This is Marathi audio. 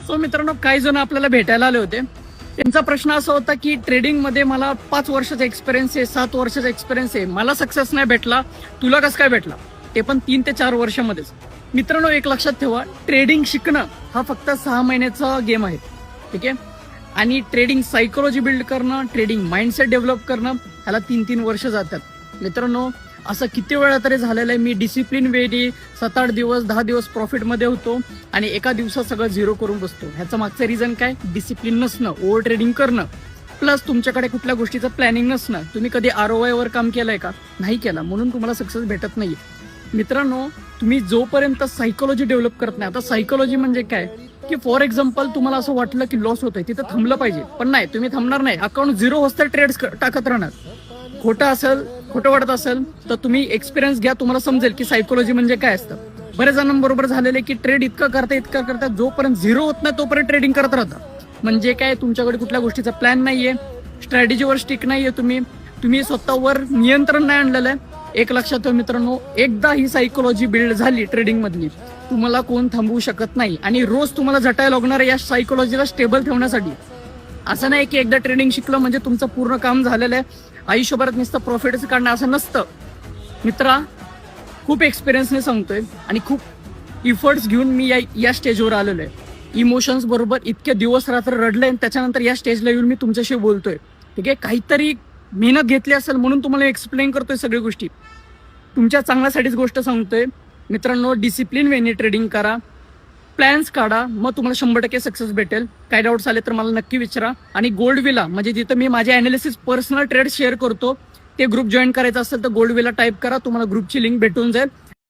सो मित्रांनो, काही जण आपल्याला भेटायला आले होते. त्यांचा प्रश्न असा होता की ट्रेडिंगमध्ये मला 5 वर्षाचा एक्सपिरियन्स आहे, 7 वर्षाचा एक्सपिरियन्स आहे, मला सक्सेस नाही भेटला, तुला कसं काय भेटला, ते पण 3 ते 4 वर्षामध्येच. मित्रांनो, एक लक्षात ठेवा, ट्रेडिंग शिकणं हा फक्त 6 महिन्याचा गेम आहे. ठीक आहे. आणि ट्रेडिंग सायकोलॉजी बिल्ड करणं, ट्रेडिंग माइंडसेट डेव्हलप करणं, ह्याला 3-3 वर्ष जातात. मित्रांनो, असं किती वेळा तरी झालेलं आहे. मी डिसिप्लिन वेनी 7-8 दिवस 10 दिवस प्रॉफिटमध्ये होतो आणि एका दिवसात सगळं झिरो करून बसतो. ह्याचं मागचं रिझन काय? डिसिप्लिन नसणं, ओव्हर ट्रेडिंग करणं, प्लस तुमच्याकडे कुठल्या गोष्टीचं प्लॅनिंग नसणं. तुम्ही कधी ROI वर काम केलंय का? नाही केलं, म्हणून तुम्हाला सक्सेस भेटत नाहीये. मित्रांनो, तुम्ही जोपर्यंत सायकोलॉजी डेव्हलप करत नाही, आता सायकोलॉजी म्हणजे काय की फॉर एक्झाम्पल तुम्हाला असं वाटलं की लॉस होतोय, तिथं थांबलं पाहिजे, पण नाही, तुम्ही थांबणार नाही. अकाउंट झिरो होस्तर ट्रेड्स टाकत राहणार. खोटं वाटत असेल तर तुम्ही एक्सपिरियन्स घ्या, तुम्हाला समजेल की सायकोलॉजी म्हणजे काय असतं. बरेच जणांबरोबर झालेले की ट्रेड इतकं करता जोपर्यंत झिरो होत नाही तोपर्यंत ट्रेडिंग करत राहता. म्हणजे काय? तुमच्याकडे कुठल्या गोष्टीचा प्लॅन नाहीये, स्ट्रॅटेजीवर स्टिक नाहीये, तुम्ही स्वतःवर नियंत्रण नाही आणलेलं आहे. एक लक्षात ठेवा मित्रांनो, एकदा ही सायकोलॉजी बिल्ड झाली ट्रेडिंग मधली, तुम्हाला कोण थांबवू शकत नाही. आणि रोज तुम्हाला झटायला लागणार या सायकोलॉजीला स्टेबल ठेवण्यासाठी. असं नाही की एकदा ट्रेडिंग शिकलं म्हणजे तुमचं पूर्ण काम झालेलं आहे, आयुष्यभरात नुसतं प्रॉफिटच काढणं असं नसतं. मित्रा, खूप एक्सपिरियन्सने सांगतोय आणि खूप इफर्ट्स घेऊन मी या स्टेजवर आलेलो आहे. इमोशन्स बरोबर इतके दिवस रात्र रडले आणि त्याच्यानंतर या स्टेजला येऊन मी तुमच्याशी बोलतोय. ठीक आहे. काहीतरी मेहनत घेतली असेल म्हणून तुम्हाला एक्सप्लेन करतोय सगळी गोष्टी. तुमच्या चांगल्यासाठीच गोष्ट सांगतोय. मित्रांनो, डिसिप्लिन वेने ट्रेडिंग करा, प्लॅन्स काढा, मग तुम्हाला 100% सक्सेस भेटेल. काय डाऊट्स आले तर मला नक्की विचारा. आणि गोल्ड विला म्हणजे जिथं मी माझे अनालिसिस पर्सनल ट्रेड शेअर करतो, ते ग्रुप जॉईन करायचं असेल तर गोल्ड विला टाईप करा, तुम्हाला ग्रुपची लिंक भेटून जाईल.